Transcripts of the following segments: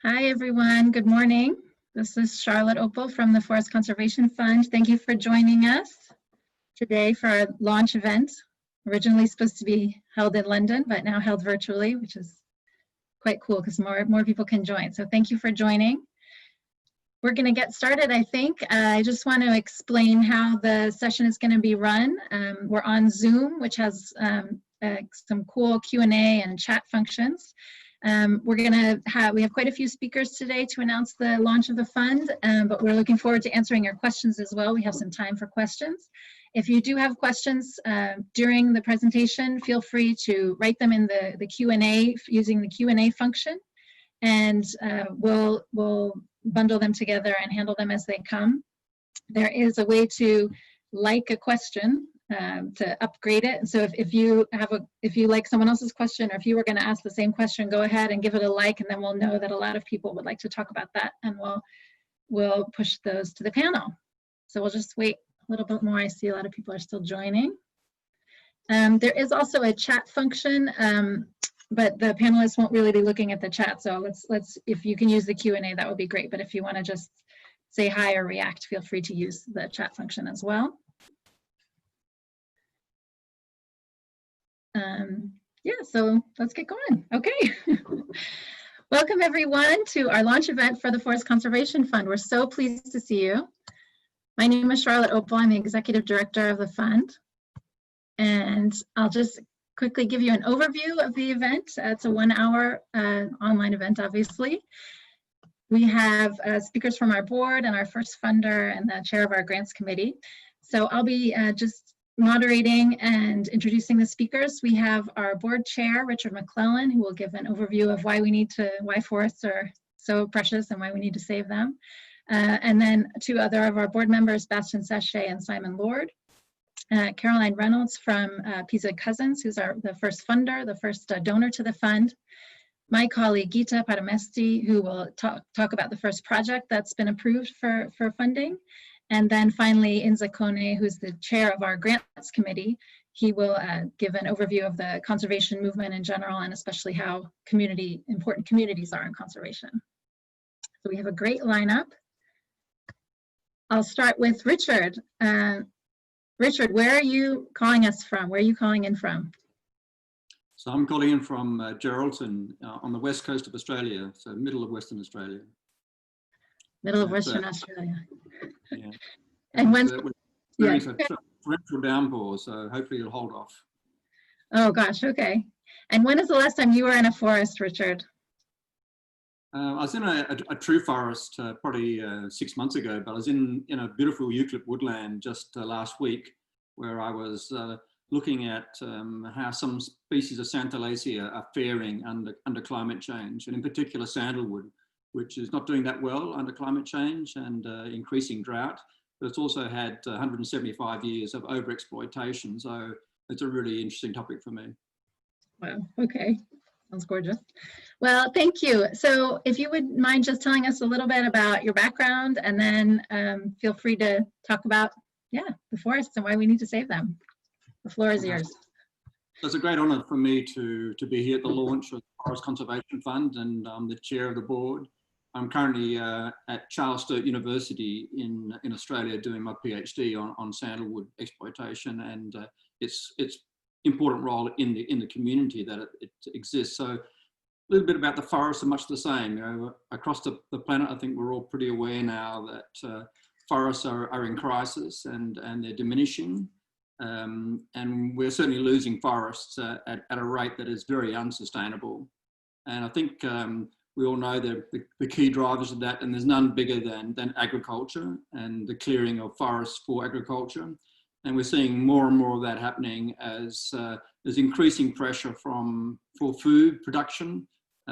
Hi, everyone. Good morning. This is Charlotte Opal from the Forest Conservation Fund. Thank you for joining us today for our launch event. Originally supposed to be held in London, but now held virtually, which is quite cool because more people can join. So thank you for joining. We're going to get started, I think. I just want to explain how the session is going to be run. We're on Zoom, which has some cool Q&A and chat functions. We have quite a few speakers today to announce the launch of the fund, but we're looking forward to answering your questions as well. We have some time for questions. If you do have questions during the presentation, feel free to write them in the Q&A using the Q&A function, and we'll bundle them together and handle them as they come. There is a way to like a question to upgrade it. So if you like someone else's question, or if you were going to ask the same question, go ahead and give it a like, and then we'll know that a lot of people would like to talk about that, and we'll push those to the panel. So we'll just wait a little bit more. I see a lot of people are still joining. There is also a chat function, but the panelists won't really be looking at the chat. So if you can use the Q&A, that would be great. But if you want to just say hi or react, feel free to use the chat function as well. Yeah, so let's get going. Okay. Welcome everyone to our launch event for the Forest Conservation Fund. We're so pleased to see you. My name is Charlotte Opal. I'm the Executive Director of the fund. And I'll just quickly give you an overview of the event. It's a 1-hour online event, obviously. We have speakers from our board and our first funder and the chair of our grants committee. So I'll be just moderating and introducing the speakers. We have our board chair, Richard McClellan, who will give an overview of why forests are so precious and why we need to save them. And then 2 other of our board members, Bastian Sachet and Simon Lord. Caroline Reynolds from Pisa Cousins, who's the first funder, the first donor to the fund. My colleague Gita Paramesti, who will talk about the first project that's been approved for funding. And then finally, Inza Kone, who's the chair of our grants committee. He will give an overview of the conservation movement in general, and especially how important communities are in conservation. So we have a great lineup. I'll start with Richard. Richard, where are you calling us from? Where are you calling in from? So I'm calling in from Geraldton on the west coast of Australia, so middle of Western Australia. Middle of Western Australia. Yeah. And when? We're a torrential downpour, so hopefully it'll hold off. Oh gosh, okay. And when is the last time you were in a forest, Richard? I was in a true forest probably 6 months ago, but I was in a beautiful eucalypt woodland just last week, where I was looking at how some species of Santalacea are faring under climate change, and in particular sandalwood, which is not doing that well under climate change and increasing drought, but it's also had 175 years of overexploitation. So it's a really interesting topic for me. Wow, okay. Sounds gorgeous. Well, thank you. So if you would mind just telling us a little bit about your background, and then feel free to talk about, the forests and why we need to save them. The floor is yours. So it's a great honor for me to be here at the launch of the Forest Conservation Fund, and I'm the chair of the board. I'm currently at Charles Sturt University in Australia doing my PhD on sandalwood exploitation and its important role in the community that it exists. So a little bit about the forests are much the same. You know, across the planet, I think we're all pretty aware now that forests are in crisis and they're diminishing. And we're certainly losing forests at a rate that is very unsustainable. And I think we all know the key drivers of that, and there's none bigger than agriculture and the clearing of forests for agriculture. And we're seeing more and more of that happening as there's increasing pressure for food production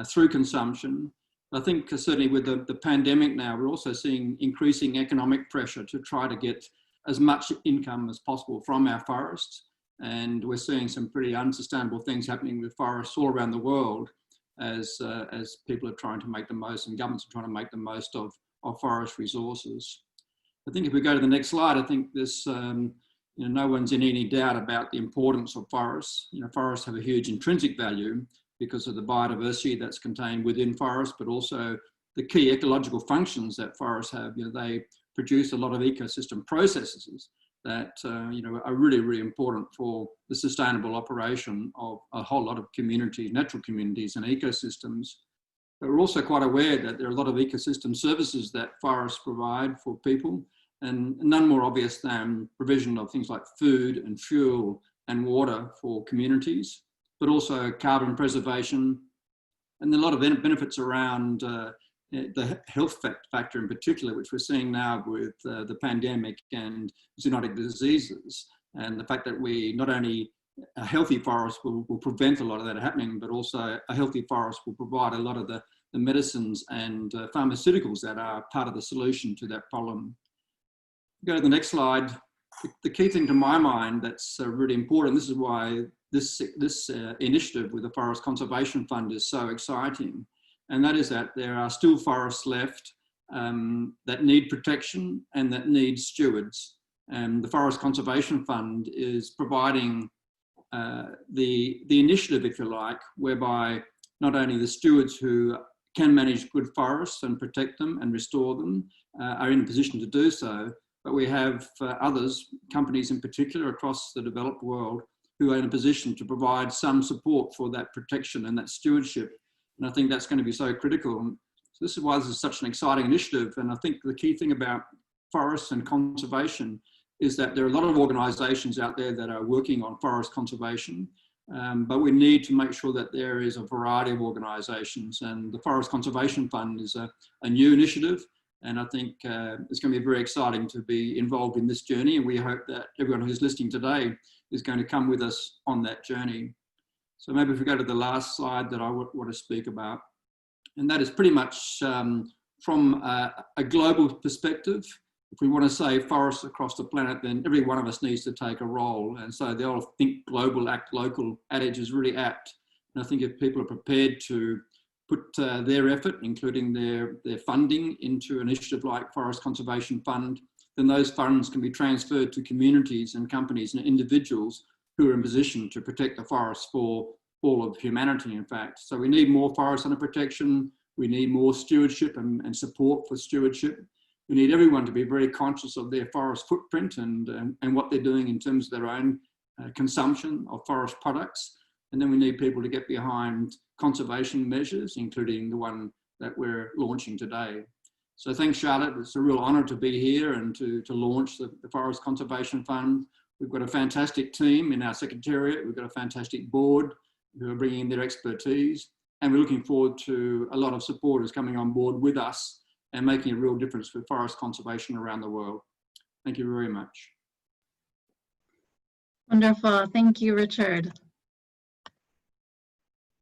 through consumption. I think certainly with the pandemic now, we're also seeing increasing economic pressure to try to get as much income as possible from our forests. And we're seeing some pretty unsustainable things happening with forests all around the world as people are trying to make the most, and governments are trying to make the most of forest resources. I think if we go to the next slide, I think this, no one's in any doubt about the importance of forests. Forests have a huge intrinsic value because of the biodiversity that's contained within forests, but also the key ecological functions that forests have. They produce a lot of ecosystem processes that are really, really important for the sustainable operation of a whole lot of communities, natural communities and ecosystems. But we're also quite aware that there are a lot of ecosystem services that forests provide for people, and none more obvious than provision of things like food and fuel and water for communities, but also carbon preservation, and a lot of benefits around the health factor in particular, which we're seeing now with the pandemic and zoonotic diseases, and the fact that we not only a healthy forest will prevent a lot of that happening, but also a healthy forest will provide a lot of the medicines and pharmaceuticals that are part of the solution to that problem. Go to the next slide. The key thing to my mind that's really important, this is why this initiative with the Forest Conservation Fund is so exciting, and that is that there are still forests left that need protection and that need stewards. And the Forest Conservation Fund is providing the initiative, if you like, whereby not only the stewards who can manage good forests and protect them and restore them are in a position to do so, but we have others, companies in particular across the developed world, who are in a position to provide some support for that protection and that stewardship. And I think that's going to be so critical. So this is why this is such an exciting initiative. And I think the key thing about forests and conservation is that there are a lot of organisations out there that are working on forest conservation, but we need to make sure that there is a variety of organisations. And the Forest Conservation Fund is a new initiative. And I think it's going to be very exciting to be involved in this journey. And we hope that everyone who's listening today is going to come with us on that journey. So maybe if we go to the last slide that I want to speak about, and that is pretty much from a global perspective. If we want to save forests across the planet, then every one of us needs to take a role. And so the old think global, act local adage is really apt. And I think if people are prepared to put their effort, including their funding, into an initiative like Forest Conservation Fund, then those funds can be transferred to communities and companies and individuals who are in position to protect the forests for all of humanity, in fact. So we need more forest under protection. We need more stewardship and support for stewardship. We need everyone to be very conscious of their forest footprint and what they're doing in terms of their own consumption of forest products. And then we need people to get behind conservation measures, including the one that we're launching today. So thanks, Charlotte. It's a real honour to be here and to launch the Forest Conservation Fund. We've got a fantastic team in our secretariat. We've got a fantastic board who are bringing in their expertise. And we're looking forward to a lot of supporters coming on board with us and making a real difference for forest conservation around the world. Thank you very much. Wonderful. Thank you, Richard.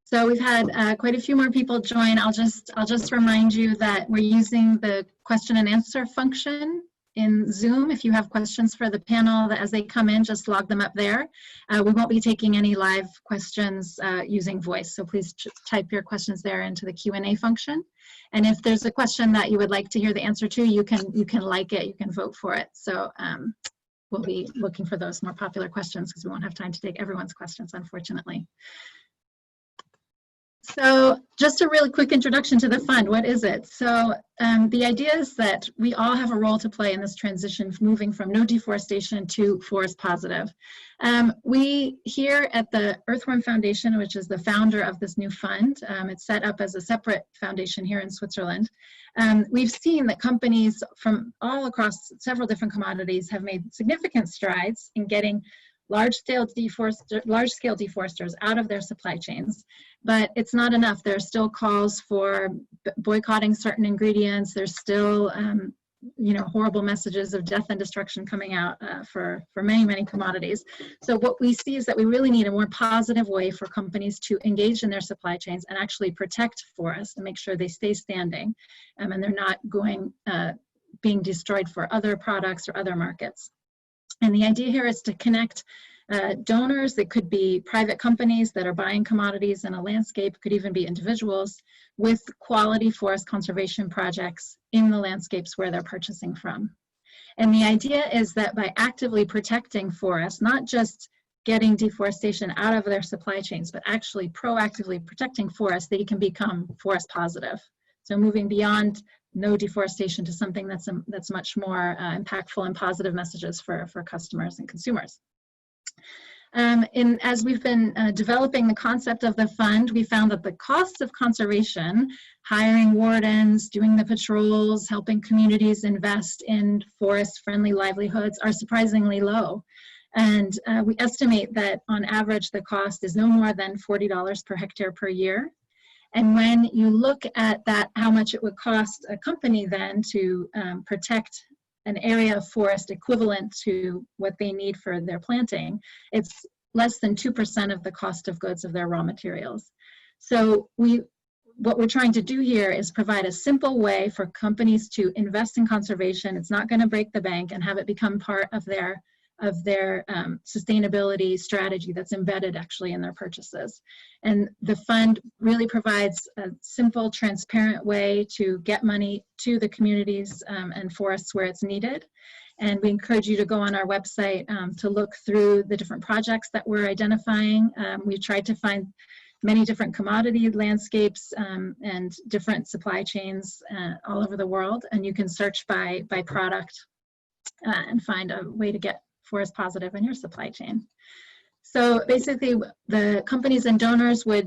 So we've had quite a few more people join. I'll just remind you that we're using the question and answer function in Zoom. If you have questions for the panel, as they come in, just log them up there. We won't be taking any live questions using voice, so please type your questions there into the Q&A function. And if there's a question that you would like to hear the answer to, you can like it, you can vote for it. So we'll be looking for those more popular questions because we won't have time to take everyone's questions, unfortunately. So just a really quick introduction to the fund. What is it? So the idea is that we all have a role to play in this transition, moving from no deforestation to forest positive. We here at the Earthworm Foundation, which is the founder of this new fund, it's set up as a separate foundation here in Switzerland. We've seen that companies from all across several different commodities have made significant strides in getting large-scale deforesters out of their supply chains, but it's not enough. There are still calls for boycotting certain ingredients. There's still, horrible messages of death and destruction coming out for many commodities. So what we see is that we really need a more positive way for companies to engage in their supply chains and actually protect forests and make sure they stay standing, and they're not being destroyed for other products or other markets. And the idea here is to connect donors. It could be private companies that are buying commodities in a landscape, could even be individuals, with quality forest conservation projects in the landscapes where they're purchasing from. And the idea is that by actively protecting forests, not just getting deforestation out of their supply chains, but actually proactively protecting forests, they can become forest positive. So moving beyond no deforestation to something that's much more impactful and positive messages for customers and consumers. As we've been developing the concept of the fund, we found that the costs of conservation, hiring wardens, doing the patrols, helping communities invest in forest-friendly livelihoods are surprisingly low. And we estimate that on average, the cost is no more than $40 per hectare per year. And when you look at that, how much it would cost a company then to protect an area of forest equivalent to what they need for their planting, it's less than 2% of the cost of goods of their raw materials. So what we're trying to do here is provide a simple way for companies to invest in conservation. It's not going to break the bank, and have it become part of their sustainability strategy that's embedded actually in their purchases. And the fund really provides a simple, transparent way to get money to the communities and forests where it's needed. And we encourage you to go on our website to look through the different projects that we're identifying. We've tried to find many different commodity landscapes and different supply chains all over the world. And you can search by product and find a way to get forest positive in your supply chain. So basically, the companies and donors will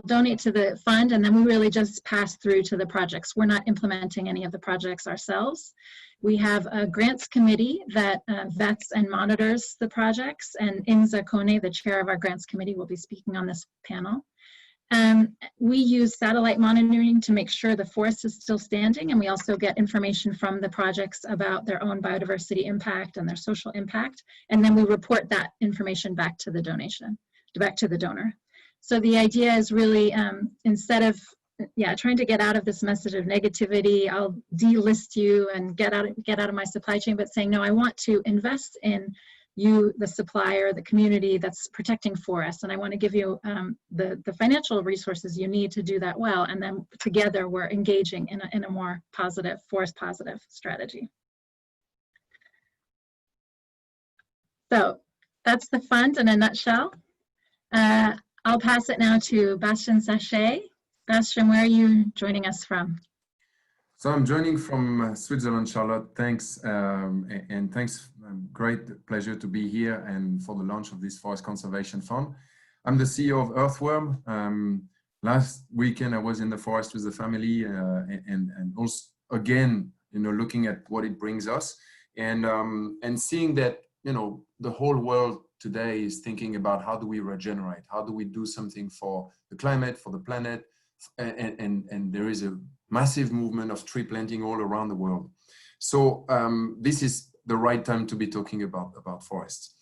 donate to the fund, and then we really just pass through to the projects. We're not implementing any of the projects ourselves. We have a grants committee that vets and monitors the projects, and Inza Kone, the chair of our grants committee, will be speaking on this panel. We use satellite monitoring to make sure the forest is still standing, and we also get information from the projects about their own biodiversity impact and their social impact, and then we report that information back to the donor. So the idea is really, instead of trying to get out of this message of negativity, I'll delist you and get out of my supply chain, but saying, no, I want to invest in you, the supplier, the community that's protecting forests, and I want to give you the financial resources you need to do that well, and then together we're engaging in a more positive, forest positive strategy. So that's the fund in a nutshell. I'll pass it now to Bastien Sachet. Bastien, where are you joining us from? So I'm joining from Switzerland, Charlotte. Thanks, and thanks. Great pleasure to be here and for the launch of this Forest Conservation Fund. I'm the CEO of Earthworm. Last weekend I was in the forest with the family, and also again, looking at what it brings us, and seeing that the whole world today is thinking about how do we regenerate, how do we do something for the climate, for the planet, and there is a massive movement of tree planting all around the world. So this is the right time to be talking about forests.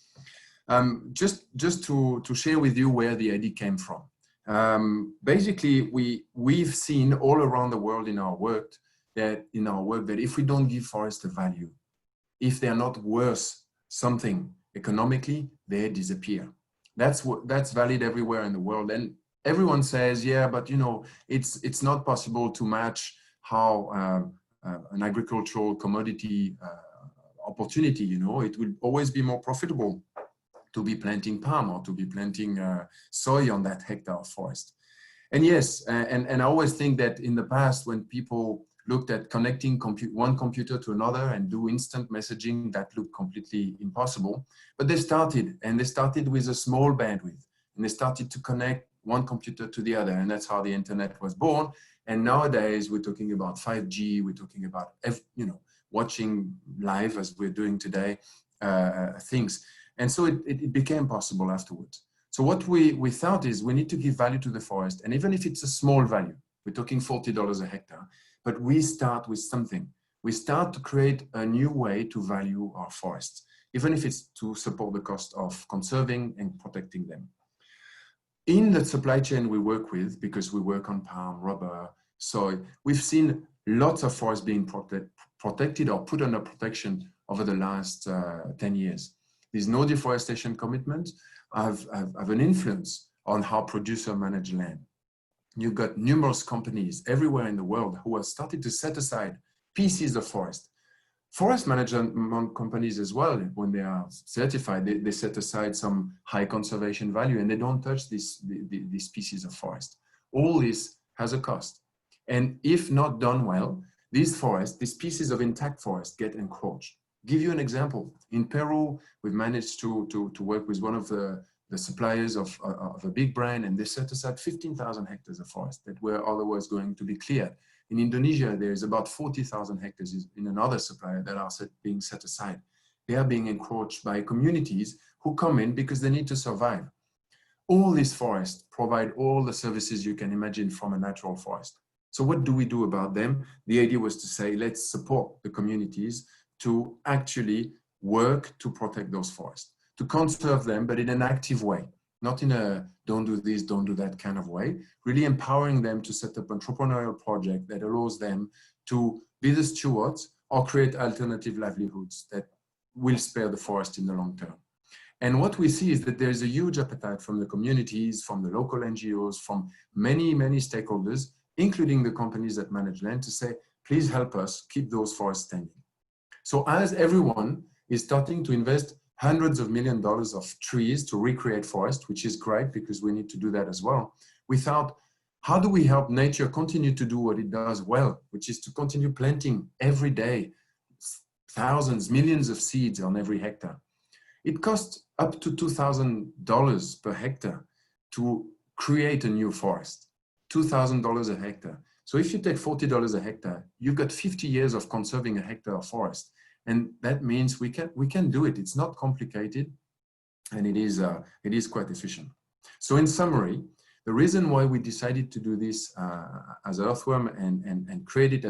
Just to share with you where the idea came from. Basically, we've seen all around the world in our work that if we don't give forests a value, if they are not worth something economically, they disappear. That's valid everywhere in the world. And everyone says, yeah, but it's not possible to match how an agricultural commodity opportunity, it will always be more profitable to be planting palm or to be planting soy on that hectare of forest. And yes, and I always think that in the past, when people looked at connecting one computer to another and do instant messaging, that looked completely impossible. But they started with a small bandwidth, and they started to connect one computer to the other, and that's how the internet was born. And nowadays we're talking about 5G, we're talking about watching live as we're doing today things, and so it became possible afterwards. So what we thought is we need to give value to the forest, and even if it's a small value, we're talking $40 a hectare, but we start with something. We start to create a new way to value our forests, even if it's to support the cost of conserving and protecting them. In the supply chain we work with, because we work on palm, rubber, soy, we've seen lots of forests being protected or put under protection over the last 10 years. These no deforestation commitments have an influence on how producers manage land. You've got numerous companies everywhere in the world who have started to set aside pieces of forest. Forest management companies as well, when they are certified, they set aside some high conservation value and they don't touch these pieces of forest. All this has a cost. And if not done well, these forests, these pieces of intact forest get encroached. Give you an example. In Peru, we've managed to work with one of the suppliers of a big brand, and they set aside 15,000 hectares of forest that were otherwise going to be cleared. In Indonesia, there is about 40,000 hectares in another supplier that are being set aside. They are being encroached by communities who come in because they need to survive. All these forests provide all the services you can imagine from a natural forest. So what do we do about them? The idea was to say, let's support the communities to actually work to protect those forests, to conserve them, but in an active way, not in a don't do this, don't do that kind of way, really empowering them to set up an entrepreneurial project that allows them to be the stewards or create alternative livelihoods that will spare the forest in the long term. And what we see is that there's a huge appetite from the communities, from the local NGOs, from many, many stakeholders, including the companies that manage land, to say, please help us keep those forests standing. So as everyone is starting to invest hundreds of millions of dollars of trees to recreate forest, which is great because we need to do that as well, we thought, how do we help nature continue to do what it does well, which is to continue planting every day, thousands, millions of seeds on every hectare. It costs up to $2,000 per hectare to create a new forest, $2,000 a hectare. So if you take $40 a hectare, you've got 50 years of conserving a hectare of forest. And that means we can do it. It's not complicated, and it is quite efficient. So in summary, the reason why we decided to do this as Earthworm and create it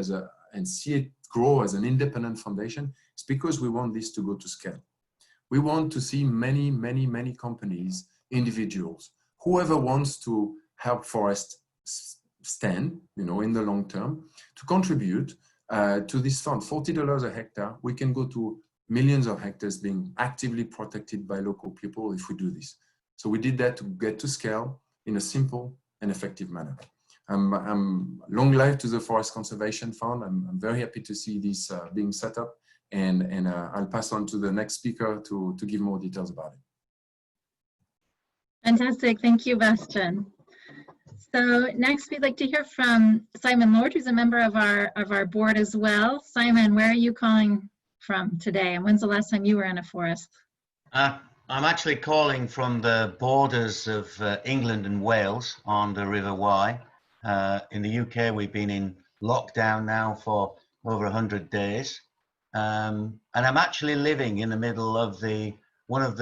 and see it grow as an independent foundation is because we want this to go to scale. We want to see many, many, many companies, individuals, whoever wants to help forests stand, in the long term, to contribute to this fund. $40 a hectare, we can go to millions of hectares being actively protected by local people if we do this. So we did that to get to scale in a simple and effective manner. I'm long life to the Forest Conservation Fund. I'm very happy to see this being set up, and I'll pass on to the next speaker to give more details about it. Fantastic, thank you, Bastian. So next we'd like to hear from Simon Lord, who's a member of our board as well. Simon, where are you calling from today, and when's the last time you were in a forest? I'm actually calling from the borders of England and Wales on the River Wye. In the UK, we've been in lockdown now for over 100 days. And I'm actually living in the middle of one of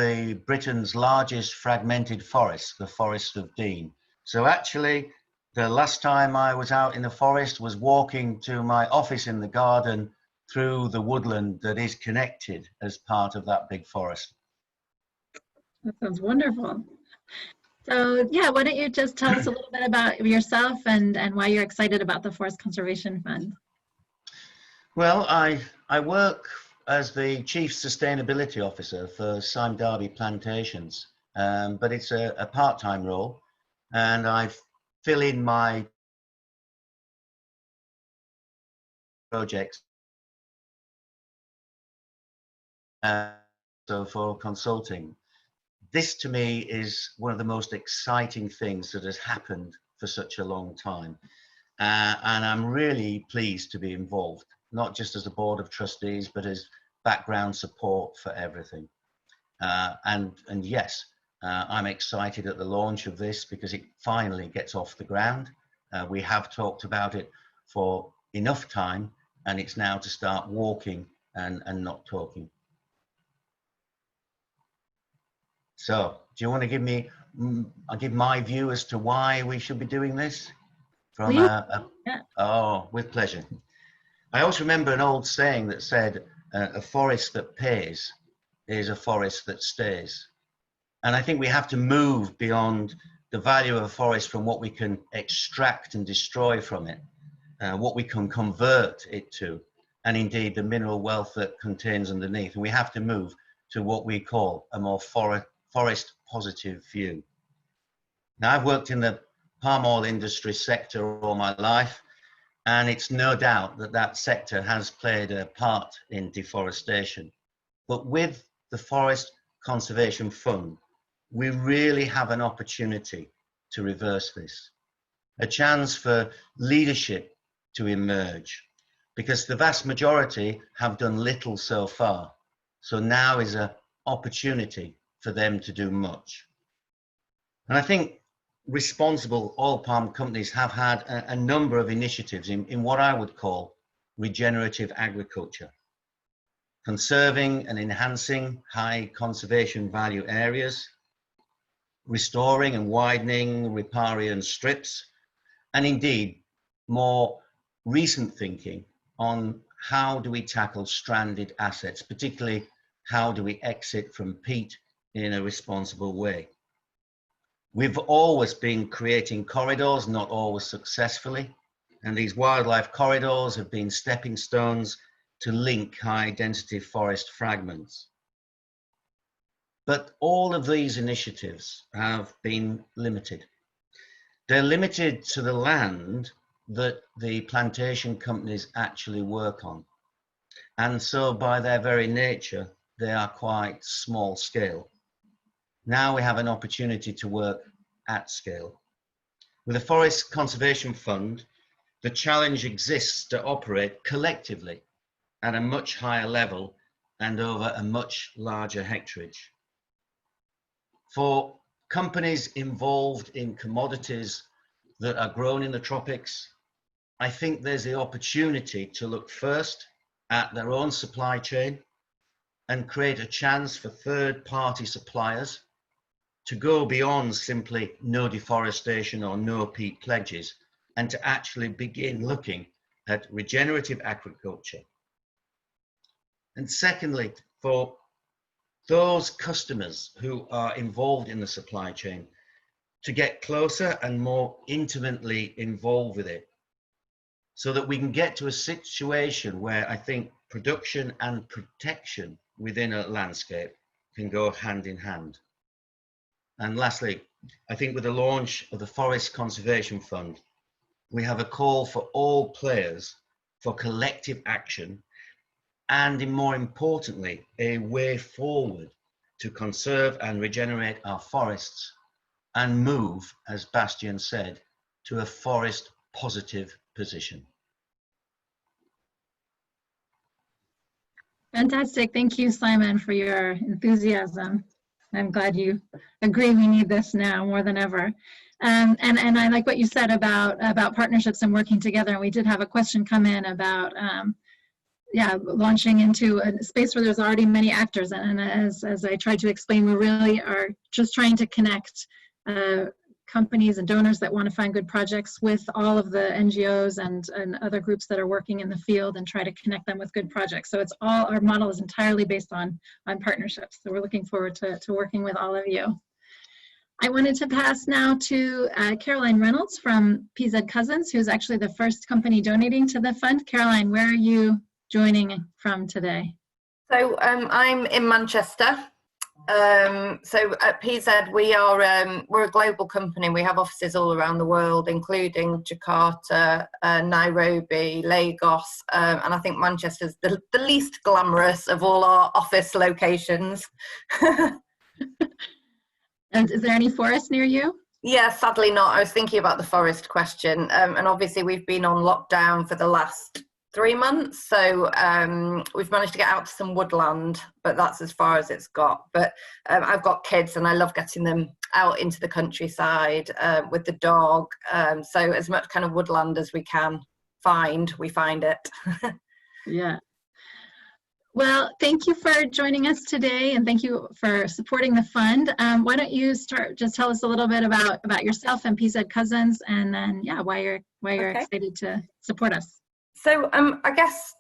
Britain's largest fragmented forests, the Forest of Dean. So actually, the last time I was out in the forest was walking to my office in the garden through the woodland that is connected as part of that big forest. That sounds wonderful. So yeah, why don't you just tell us a little bit about yourself and why you're excited about the Forest Conservation Fund? Well, I work as the Chief Sustainability Officer for Sime Darby Plantations, but it's a part-time role, and I fill in my projects so for consulting. This to me is one of the most exciting things that has happened for such a long time. And I'm really pleased to be involved, not just as a board of trustees, but as background support for everything. And yes, I'm excited at the launch of this because it finally gets off the ground. We have talked about it for enough time, and it's now to start walking and not talking. So, do you want to give me, I'll give my view as to why we should be doing this? From oh, with pleasure. I also remember an old saying that said, a forest that pays is a forest that stays. And I think we have to move beyond the value of a forest from what we can extract and destroy from it, what we can convert it to, and indeed the mineral wealth that contains underneath. And we have to move to what we call a more forest positive view. Now, I've worked in the palm oil industry sector all my life, and it's no doubt that that sector has played a part in deforestation. But with the Forest Conservation Fund, we really have an opportunity to reverse this. A chance for leadership to emerge, because the vast majority have done little so far. So now is an opportunity for them to do much. And I think responsible oil palm companies have had a number of initiatives in what I would call regenerative agriculture, conserving and enhancing high conservation value areas, restoring and widening riparian strips, and indeed more recent thinking on how do we tackle stranded assets, particularly how do we exit from peat in a responsible way. We've always been creating corridors, not always successfully, and these wildlife corridors have been stepping stones to link high density forest fragments. But all of these initiatives have been limited. They're limited to the land that the plantation companies actually work on. And so by their very nature, they are quite small scale. Now we have an opportunity to work at scale. With the Forest Conservation Fund, the challenge exists to operate collectively at a much higher level and over a much larger hectareage. For companies involved in commodities that are grown in the tropics, I think there's the opportunity to look first at their own supply chain and create a chance for third-party suppliers to go beyond simply no deforestation or no peat pledges, and to actually begin looking at regenerative agriculture. And secondly, for those customers who are involved in the supply chain to get closer and more intimately involved with it, so that we can get to a situation where I think production and protection within a landscape can go hand in hand. And lastly, I think with the launch of the Forest Conservation Fund, we have a call for all players for collective action and, more importantly, a way forward to conserve and regenerate our forests and move, as Bastian said, to a forest positive position. Fantastic. Thank you, Simon, for your enthusiasm. I'm glad you agree we need this now more than ever. And I like what you said about partnerships and working together. And we did have a question come in about launching into a space where there's already many actors. And as I tried to explain, we really are just trying to connect companies and donors that want to find good projects with all of the NGOs and other groups that are working in the field, and try to connect them with good projects. So it's all, our model is entirely based on partnerships. So we're looking forward to working with all of you. I wanted to pass now to Caroline Reynolds from PZ Cousins, who's actually the first company donating to the fund. Caroline, where are you joining from today? So I'm in Manchester. So at PZ, we're a global company. We have offices all around the world, including Jakarta, Nairobi, Lagos, and I think Manchester's the least glamorous of all our office locations. And is there any forest near you? Yeah, sadly not. I was thinking about the forest question, and obviously we've been on lockdown for the last 3 months, so we've managed to get out to some woodland, but that's as far as it's got. But I've got kids and I love getting them out into the countryside with the dog, so as much kind of woodland as we can find, we find it. Yeah. Well, thank you for joining us today, and thank you for supporting the fund. Why don't you start, just tell us a little bit about yourself and PZ Cousins, and then why you're okay. Excited to support us. So I guess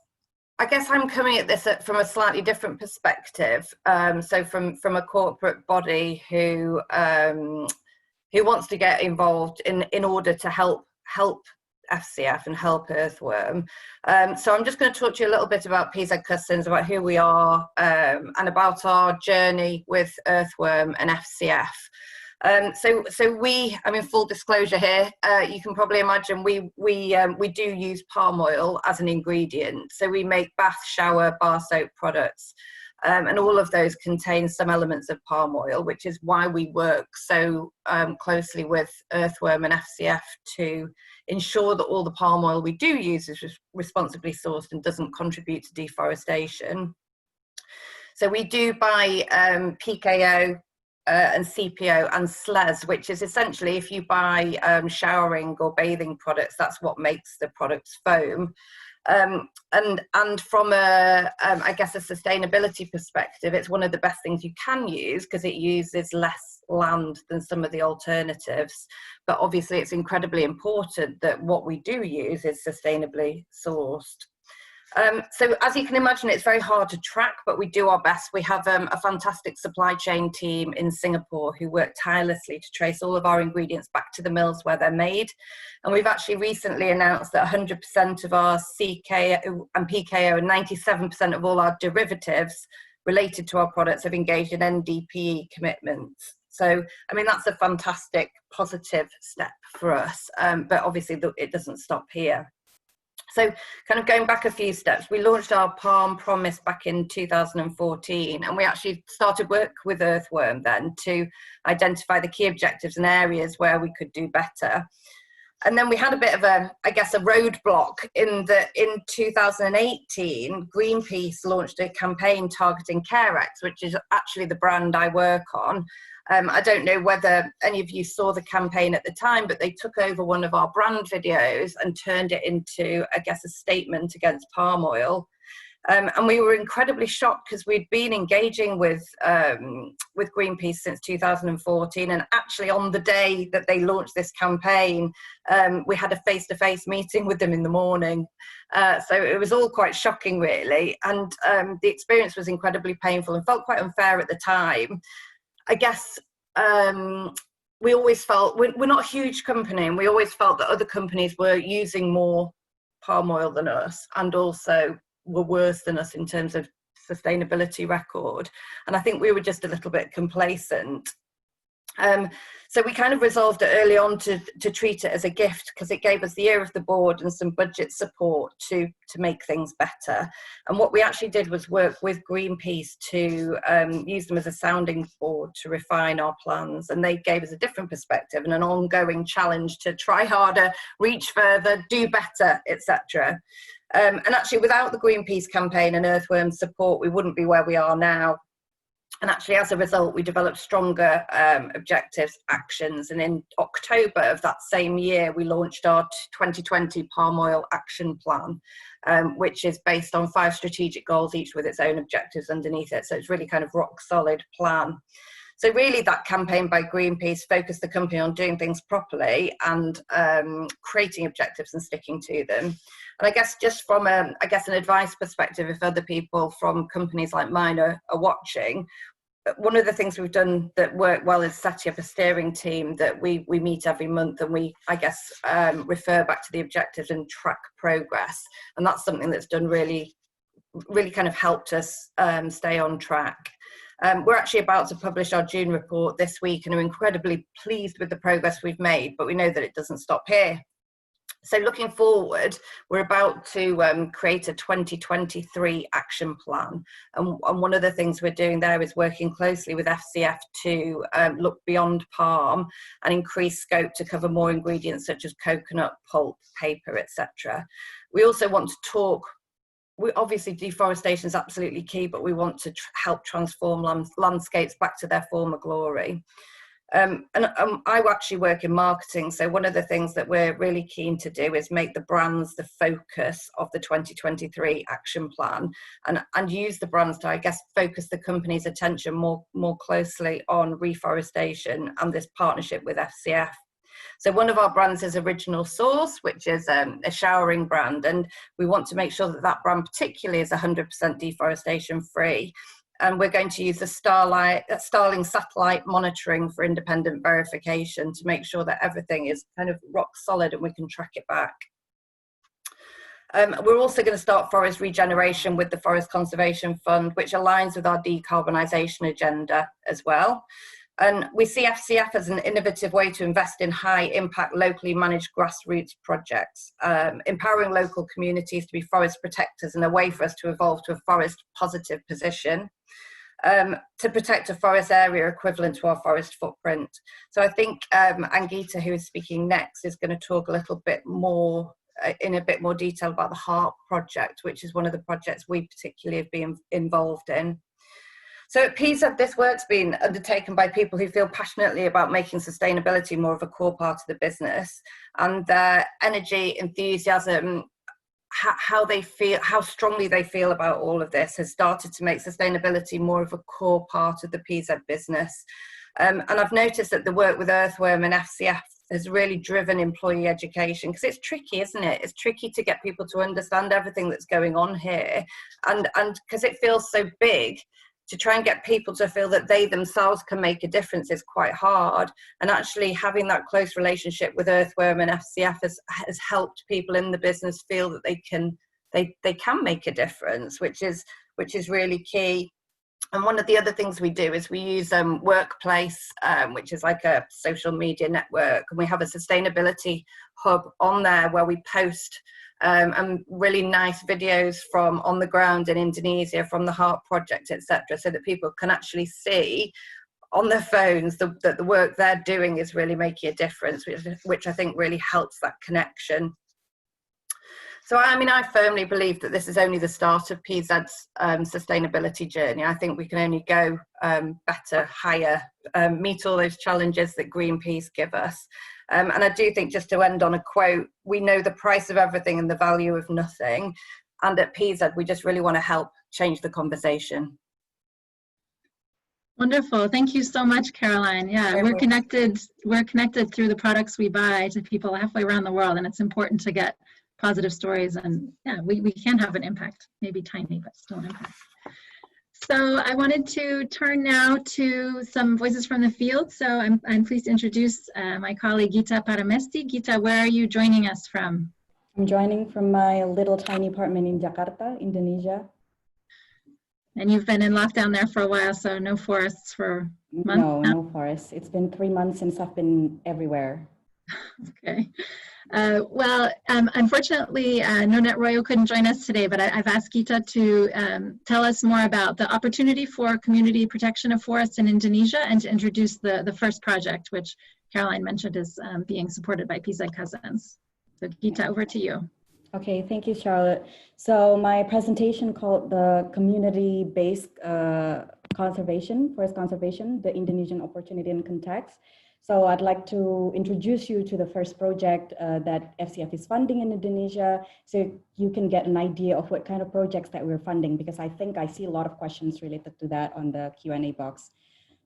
I'm coming at this from a slightly different perspective. So from a corporate body who wants to get involved in order to help FCF and help Earthworm. So I'm just going to talk to you a little bit about PZ Cousins, about who we are, and about our journey with Earthworm and FCF. So we, I mean, full disclosure here, you can probably imagine we do use palm oil as an ingredient. So we make bath, shower, bar soap products. and all of those contain some elements of palm oil, which is why we work so closely with Earthworm and FCF to ensure that all the palm oil we do use is responsibly sourced and doesn't contribute to deforestation. So we do buy PKO and CPO and SLES, which is essentially, if you buy showering or bathing products, that's what makes the products foam. And from I guess a sustainability perspective, it's one of the best things you can use because it uses less land than some of the alternatives. But obviously it's incredibly important that what we do use is sustainably sourced. So as you can imagine, it's very hard to track, but we do our best. We have a fantastic supply chain team in Singapore who work tirelessly to trace all of our ingredients back to the mills where they're made. And we've actually recently announced that 100% of our CKO and PKO and 97% of all our derivatives related to our products have engaged in NDPE commitments. So, I mean, that's a fantastic positive step for us, but obviously it doesn't stop here. So kind of going back a few steps, we launched our Palm Promise back in 2014, and we actually started work with Earthworm then to identify the key objectives and areas where we could do better. And then we had a bit of a, I guess, a roadblock in 2018, Greenpeace launched a campaign targeting Carex, which is actually the brand I work on. I don't know whether any of you saw the campaign at the time, but they took over one of our brand videos and turned it into, I guess, a statement against palm oil. And we were incredibly shocked because we'd been engaging with Greenpeace since 2014, and actually on the day that they launched this campaign, we had a face-to-face meeting with them in the morning. So it was all quite shocking, really, and the experience was incredibly painful and felt quite unfair at the time. I guess we always felt, we're not a huge company, and we always felt that other companies were using more palm oil than us, and also were worse than us in terms of sustainability record. And I think we were just a little bit complacent. So we kind of resolved it early on to treat it as a gift, because it gave us the ear of the board and some budget support to make things better. And what we actually did was work with Greenpeace to use them as a sounding board to refine our plans. And they gave us a different perspective and an ongoing challenge to try harder, reach further, do better, etc. And actually, without the Greenpeace campaign and Earthworm support, we wouldn't be where we are now. And actually, as a result, we developed stronger objectives, actions. And in October of that same year, we launched our 2020 Palm Oil Action Plan, which is based on 5 strategic goals, each with its own objectives underneath it. So it's really kind of rock solid plan. So really that campaign by Greenpeace focused the company on doing things properly and creating objectives and sticking to them. And I guess just from an advice perspective, if other people from companies like mine are watching, one of the things we've done that worked well is setting up a steering team that we meet every month, and we, I guess, refer back to the objectives and track progress. And that's something that's done really kind of helped us stay on track. We're actually about to publish our June report this week and are incredibly pleased with the progress we've made, but we know that it doesn't stop here. So looking forward, we're about to create a 2023 action plan. And one of the things we're doing there is working closely with FCF to look beyond palm and increase scope to cover more ingredients such as coconut, pulp, paper, etc. We also want to talk, obviously deforestation is absolutely key, but we want to help transform landscapes back to their former glory. And I actually work in marketing, so one of the things that we're really keen to do is make the brands the focus of the 2023 action plan, and use the brands to, I guess, focus the company's attention more closely on reforestation and this partnership with FCF. So one of our brands is Original Source, which is a showering brand, and we want to make sure that that brand particularly is 100% deforestation free. And we're going to use the Starlink satellite monitoring for independent verification to make sure that everything is kind of rock solid and we can track it back. We're also going to start forest regeneration with the Forest Conservation Fund, which aligns with our decarbonisation agenda as well. And we see FCF as an innovative way to invest in high impact, locally managed grassroots projects, empowering local communities to be forest protectors and a way for us to evolve to a forest positive position, to protect a forest area equivalent to our forest footprint. So I think Angita, who is speaking next, is going to talk a little bit more in a bit more detail about the Harp project, which is one of the projects we particularly have been involved in. So at PZ, this work's been undertaken by people who feel passionately about making sustainability more of a core part of the business, and their energy, enthusiasm, how they feel, how strongly they feel about all of this has started to make sustainability more of a core part of the PZ business. And I've noticed that the work with Earthworm and FCF has really driven employee education, because it's tricky, isn't it? It's tricky to get people to understand everything that's going on here, and because it feels so big, to try and get people to feel that they themselves can make a difference is quite hard. And actually having that close relationship with Earthworm and FCF has helped people in the business feel that they can make a difference, which is really key. And one of the other things we do is we use Workplace, which is like a social media network, and we have a sustainability hub on there where we post and really nice videos from on the ground in Indonesia, from the Harp project, etc., so that people can actually see on their phones that the work they're doing is really making a difference, which I think really helps that connection. So I mean, I firmly believe that this is only the start of PZ's sustainability journey. I think we can only go better, higher, meet all those challenges that Greenpeace give us. And I do think, just to end on a quote, we know the price of everything and the value of nothing. And at PZ, we just really want to help change the conversation. Wonderful. Thank you so much, Caroline. Yeah, we're connected through the products we buy to people halfway around the world, and it's important to get positive stories, and yeah, we can have an impact, maybe tiny, but still an impact. So I wanted to turn now to some voices from the field. So I'm pleased to introduce my colleague Gita Paramesti. Gita, where are you joining us from? I'm joining from my little tiny apartment in Jakarta, Indonesia. And you've been in lockdown there for a while, so no forests for months? No forests. It's been 3 months since I've been everywhere. Okay. Unfortunately, Nonet Royo couldn't join us today, but I've asked Gita to tell us more about the opportunity for community protection of forests in Indonesia, and to introduce the first project, which Caroline mentioned is being supported by PZ Cousins. So Gita, over to you. Okay, thank you, Charlotte. So my presentation called the Community-Based Forest Conservation, the Indonesian Opportunity and Context. So I'd like to introduce you to the first project that FCF is funding in Indonesia, so you can get an idea of what kind of projects that we're funding, because I think I see a lot of questions related to that on the Q&A box.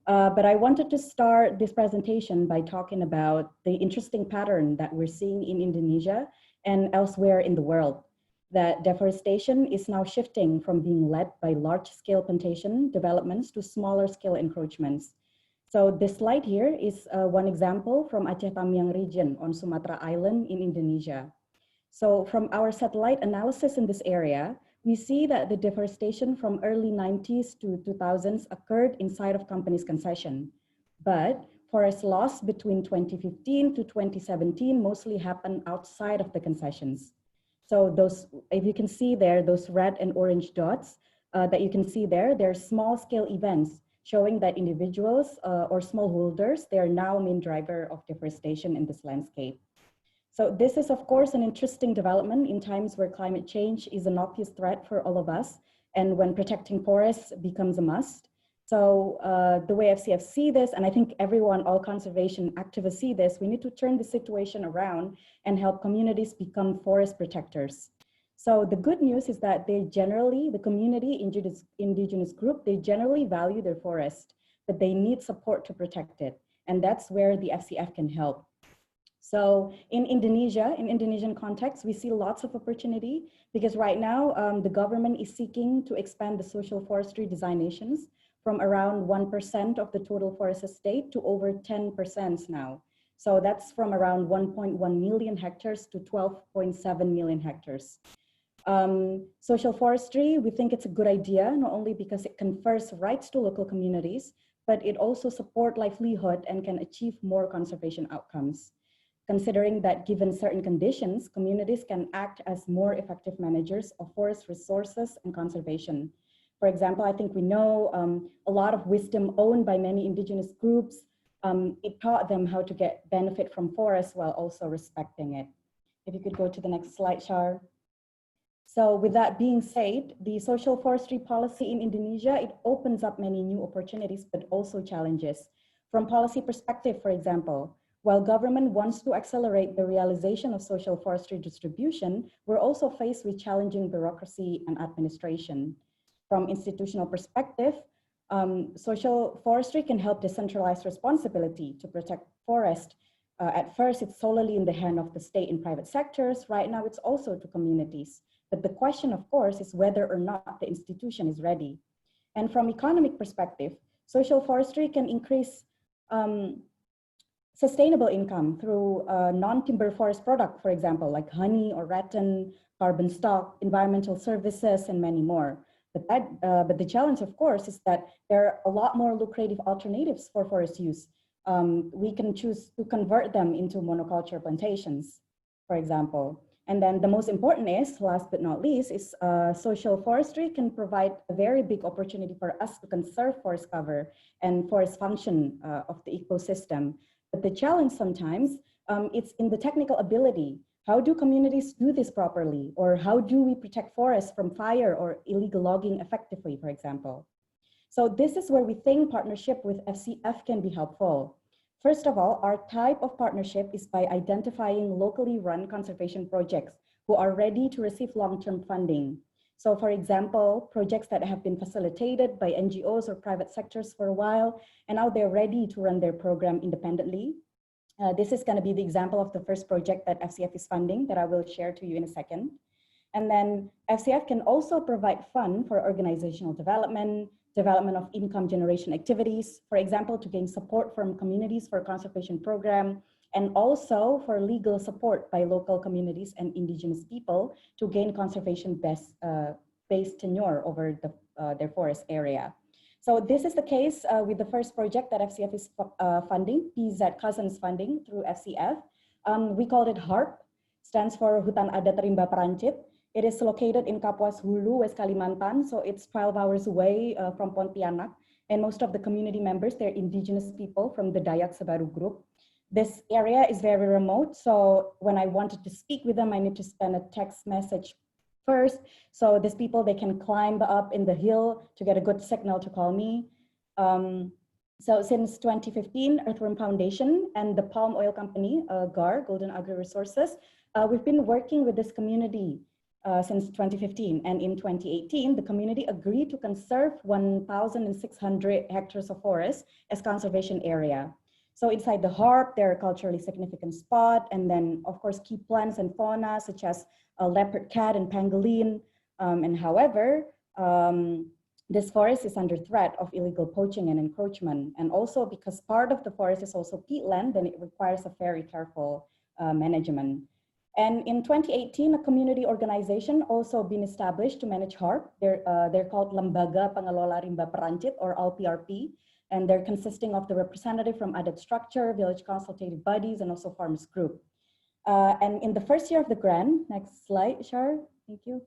But I wanted to start this presentation by talking about the interesting pattern that we're seeing in Indonesia and elsewhere in the world, that deforestation is now shifting from being led by large-scale plantation developments to smaller-scale encroachments. So this slide here is one example from Aceh Tamiang region on Sumatra Island in Indonesia. So from our satellite analysis in this area, we see that the deforestation from early 90s to 2000s occurred inside of companies' concession. But forest loss between 2015 to 2017 mostly happened outside of the concessions. So those, if you can see there, those red and orange dots that you can see there, they're small-scale events showing that individuals or smallholders, they are now main driver of deforestation in this landscape. So this is, of course, an interesting development in times where climate change is an obvious threat for all of us, and when protecting forests becomes a must. So the way FCF see this, and I think everyone, all conservation activists see this, we need to turn the situation around and help communities become forest protectors. So the good news is that they generally, the community indigenous group, they generally value their forest, but they need support to protect it. And that's where the FCF can help. So in Indonesia, in Indonesian context, we see lots of opportunity, because right now the government is seeking to expand the social forestry designations from around 1% of the total forest estate to over 10% now. So that's from around 1.1 million hectares to 12.7 million hectares. Social forestry, we think it's a good idea, not only because it confers rights to local communities, but it also supports livelihood and can achieve more conservation outcomes. Considering that given certain conditions, communities can act as more effective managers of forest resources and conservation. For example, I think we know a lot of wisdom owned by many indigenous groups. It taught them how to get benefit from forests while also respecting it. If you could go to the next slide, Shar. So with that being said, the social forestry policy in Indonesia, it opens up many new opportunities, but also challenges. From policy perspective, for example, while government wants to accelerate the realization of social forestry distribution, we're also faced with challenging bureaucracy and administration. From institutional perspective, social forestry can help decentralize responsibility to protect forest. At first, it's solely in the hand of the state and private sectors. Right now, it's also to communities. But the question, of course, is whether or not the institution is ready. And from economic perspective, social forestry can increase sustainable income through non-timber forest product, for example, like honey or rattan, carbon stock, environmental services, and many more. But the challenge, of course, is that there are a lot more lucrative alternatives for forest use. We can choose to convert them into monoculture plantations, for example. And then the most important is, last but not least, is social forestry can provide a very big opportunity for us to conserve forest cover and forest function of the ecosystem. But the challenge sometimes, it's in the technical ability. How do communities do this properly? Or how do we protect forests from fire or illegal logging effectively, for example? So this is where we think partnership with FCF can be helpful. First of all, our type of partnership is by identifying locally run conservation projects who are ready to receive long-term funding. So for example, projects that have been facilitated by NGOs or private sectors for a while, and now they're ready to run their program independently. This is going to be the example of the first project that FCF is funding that I will share to you in a second. And then FCF can also provide fund for organizational development of income generation activities, for example, to gain support from communities for conservation program, and also for legal support by local communities and indigenous people to gain conservation-based tenure over their forest area. So this is the case with the first project that FCF is funding, PZ Cousins funding through FCF. We called it Harp, stands for Hutan Adat Rimba Perancit. It is located in Kapuas Hulu, West Kalimantan, so it's 12 hours away from Pontianak. And most of the community members, they're indigenous people from the Dayak Sebaru group. This area is very remote, so when I wanted to speak with them, I need to send a text message first. So these people, they can climb up in the hill to get a good signal to call me. So since 2015, Earthworm Foundation and the palm oil company, GAR, Golden Agri Resources, we've been working with this community since 2015. And in 2018, the community agreed to conserve 1,600 hectares of forest as conservation area. So inside the Harp, there are culturally significant spots, and then of course key plants and fauna such as leopard cat and pangolin. And however, this forest is under threat of illegal poaching and encroachment. And also because part of the forest is also peatland, then it requires a very careful management. And in 2018, a community organization also been established to manage Harp. They're called Lembaga Pengelola Rimba Perancit, or LPRP. And they're consisting of the representative from adat structure, village consultative bodies, and also farmers group. And in the first year of the grant, next slide, Shar, thank you.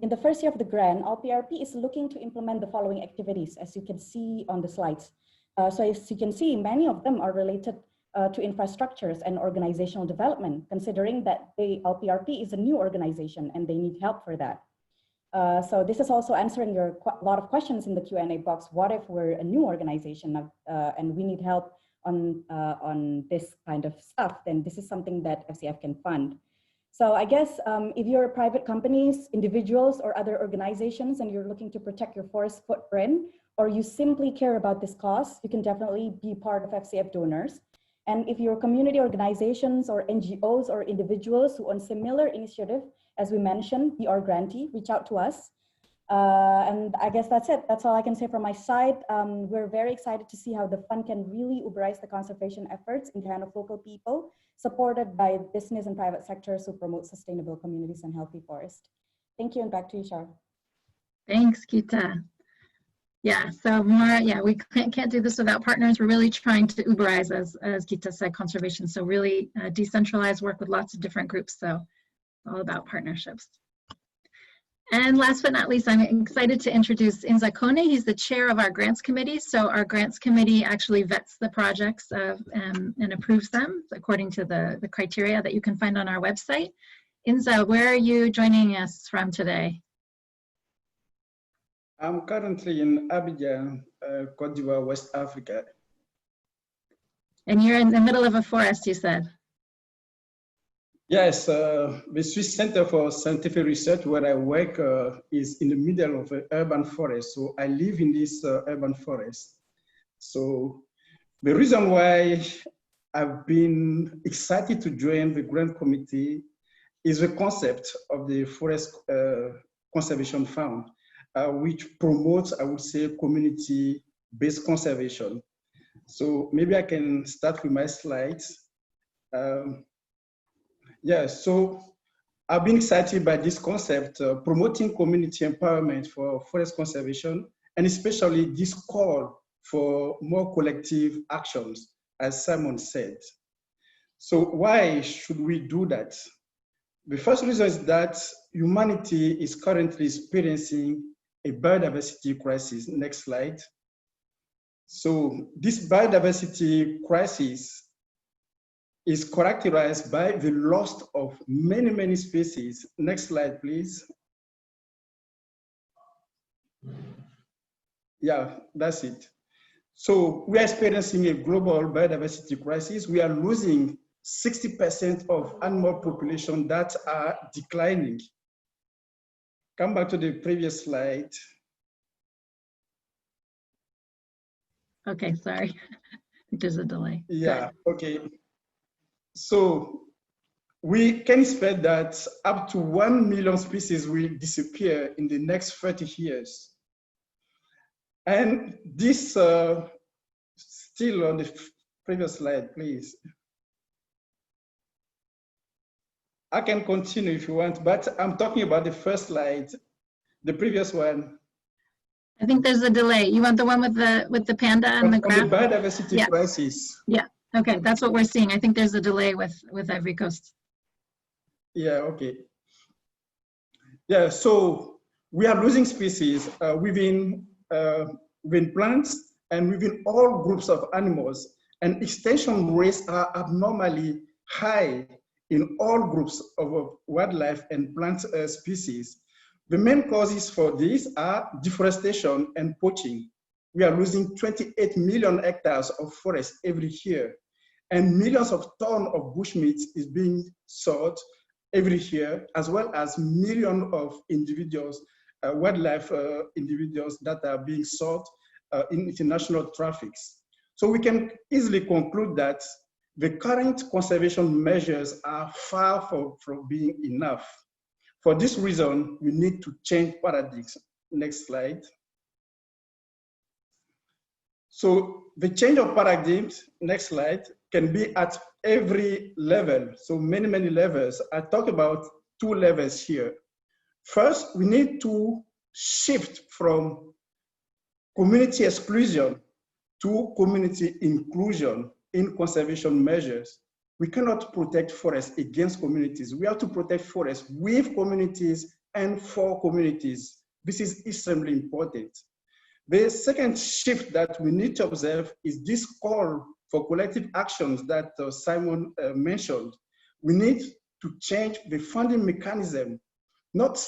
In the first year of the grant, LPRP is looking to implement the following activities, as you can see on the slides. So as you can see, many of them are related to infrastructures and organizational development, considering that the LPRP is a new organization and they need help for that. So this is also answering a lot of questions in the Q&A box. What if we're a new organization and we need help on this kind of stuff? Then this is something that FCF can fund. So I guess if you're private companies, individuals, or other organizations, and you're looking to protect your forest footprint, or you simply care about this cause, you can definitely be part of FCF donors. And if you're community organizations or NGOs or individuals who own similar initiative, as we mentioned, be our grantee, reach out to us. And I guess that's it. That's all I can say from my side. We're very excited to see how the fund can really uberize the conservation efforts in the hand of local people, supported by business and private sectors who promote sustainable communities and healthy forests. Thank you, and back to you, Shar. Thanks, Kita. Yeah, so more, yeah, we can't do this without partners. We're really trying to Uberize, as Gita said, conservation. So really decentralized work with lots of different groups. So it's all about partnerships. And last but not least, I'm excited to introduce Inza Kone. He's the chair of our grants committee. So our grants committee actually vets the projects and approves them according to the criteria that you can find on our website. Inza, where are you joining us from today? I'm currently in Abidjan, Cote d'Ivoire, West Africa. And you're in the middle of a forest, you said? Yes, the Swiss Center for Scientific Research, where I work, is in the middle of an urban forest. So I live in this urban forest. So the reason why I've been excited to join the grant committee is the concept of the Forest Conservation Fund, which promotes, I would say, community-based conservation. So maybe I can start with my slides. Yeah, so I've been excited by this concept, promoting community empowerment for forest conservation, and especially this call for more collective actions, as Simon said. So why should we do that? The first reason is that humanity is currently experiencing a biodiversity crisis. Next slide. So this biodiversity crisis is characterized by the loss of many, many species. Next slide, please. Yeah, that's it. So we are experiencing a global biodiversity crisis. We are losing 60% of animal population that are declining. Come back to the previous slide. Okay, sorry. There's a delay. Yeah, okay. So we can expect that up to 1 million species will disappear in the next 30 years. And this, still on the previous slide, please. I can continue if you want, but I'm talking about the first slide, the previous one. I think there's a delay. You want the one with the panda and the graph? On the biodiversity crisis. Yeah. Okay, that's what we're seeing. I think there's a delay with Ivory Coast. Yeah. Okay. Yeah. So we are losing species within plants and within all groups of animals, and extinction rates are abnormally high in all groups of wildlife and plant species. The main causes for this are deforestation and poaching. We are losing 28 million hectares of forest every year, and millions of tons of bushmeat is being sold every year, as well as millions of individuals, wildlife individuals that are being sold in international traffics. So we can easily conclude that the current conservation measures are far from being enough. For this reason, we need to change paradigms. Next slide. So the change of paradigms, next slide, can be at every level. So many, many levels. I talk about 2 levels here. First, we need to shift from community exclusion to community inclusion in conservation measures. We cannot protect forests against communities. We have to protect forests with communities and for communities. This is extremely important. The second shift that we need to observe is this call for collective actions that Simon mentioned. We need to change the funding mechanism, not,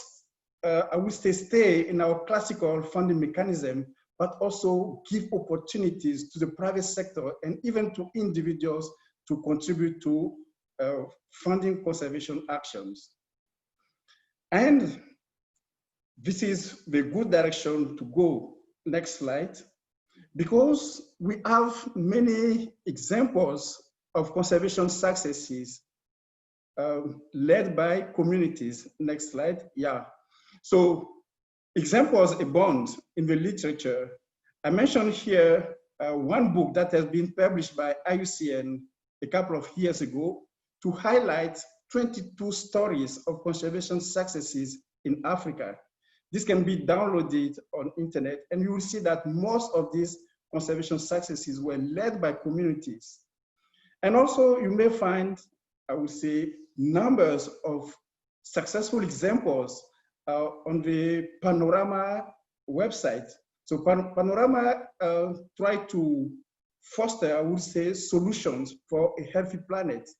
I would say, stay in our classical funding mechanism, but also give opportunities to the private sector and even to individuals to contribute to funding conservation actions. And this is the good direction to go. Next slide. Because we have many examples of conservation successes led by communities. Next slide. Yeah. So examples abound in the literature. I mentioned here one book that has been published by IUCN a couple of years ago to highlight 22 stories of conservation successes in Africa. This can be downloaded on internet, and you will see that most of these conservation successes were led by communities. And also you may find, I would say, numbers of successful examples on the Panorama website. So Panorama tried to foster, I would say, solutions for a healthy planet.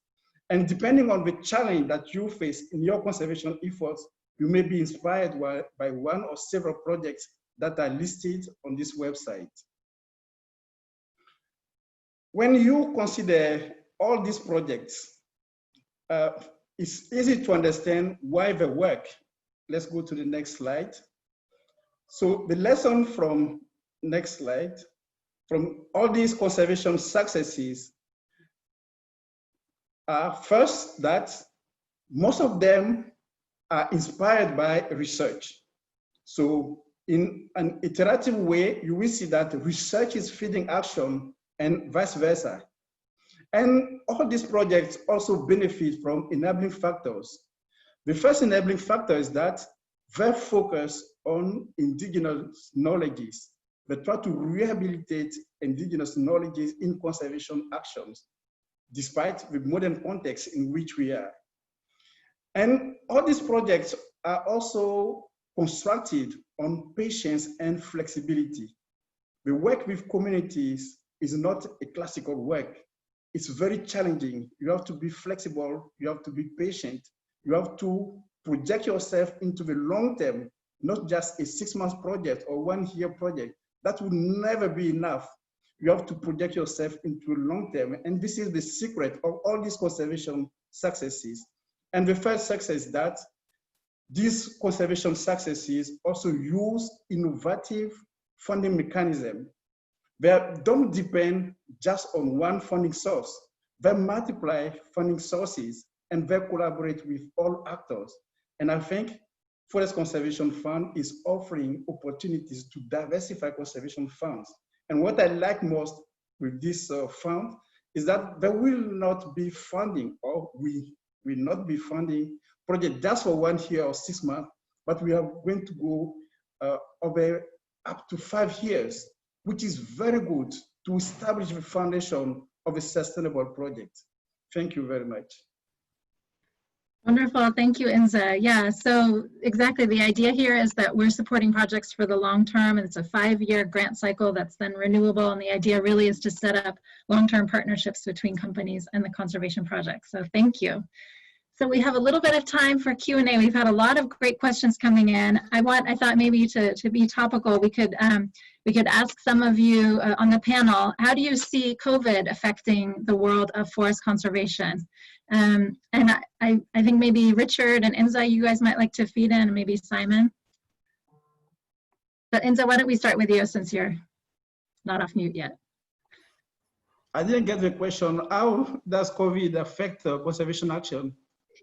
And depending on the challenge that you face in your conservation efforts, you may be inspired by one or several projects that are listed on this website. When you consider all these projects, it's easy to understand why they work. Let's go to the next slide. So the lesson from, next slide, from all these conservation successes are first that most of them are inspired by research. So in an iterative way, you will see that research is feeding action and vice versa. And all these projects also benefit from enabling factors. The first enabling factor is that they focus on indigenous knowledges. They try to rehabilitate indigenous knowledges in conservation actions, despite the modern context in which we are. And all these projects are also constructed on patience and flexibility. The work with communities is not a classical work. It's very challenging. You have to be flexible, you have to be patient, you have to project yourself into the long term, not just a 6-month project or 1-year project. That will never be enough. You have to project yourself into a long term. And this is the secret of all these conservation successes. And the first success is that these conservation successes also use innovative funding mechanism. They don't depend just on one funding source. They multiply funding sources and they collaborate with all actors. And I think Forest Conservation Fund is offering opportunities to diversify conservation funds. And what I like most with this fund is that there will not be funding, or we will not be funding project just for 1 year or 6 months, but we are going to go over up to 5 years, which is very good to establish the foundation of a sustainable project. Thank you very much. Wonderful, thank you, Inza. Yeah, so exactly, the idea here is that we're supporting projects for the long term, and it's a 5-year grant cycle that's then renewable, and the idea really is to set up long-term partnerships between companies and the conservation projects. So thank you. So we have a little bit of time for Q&A. We've had a lot of great questions coming in. I thought maybe to be topical, we could ask some of you on the panel, how do you see COVID affecting the world of forest conservation? And I think maybe Richard and Inza, you guys might like to feed in, and maybe Simon. But Inza, why don't we start with you since you're not off mute yet? I didn't get the question. How does COVID affect conservation action?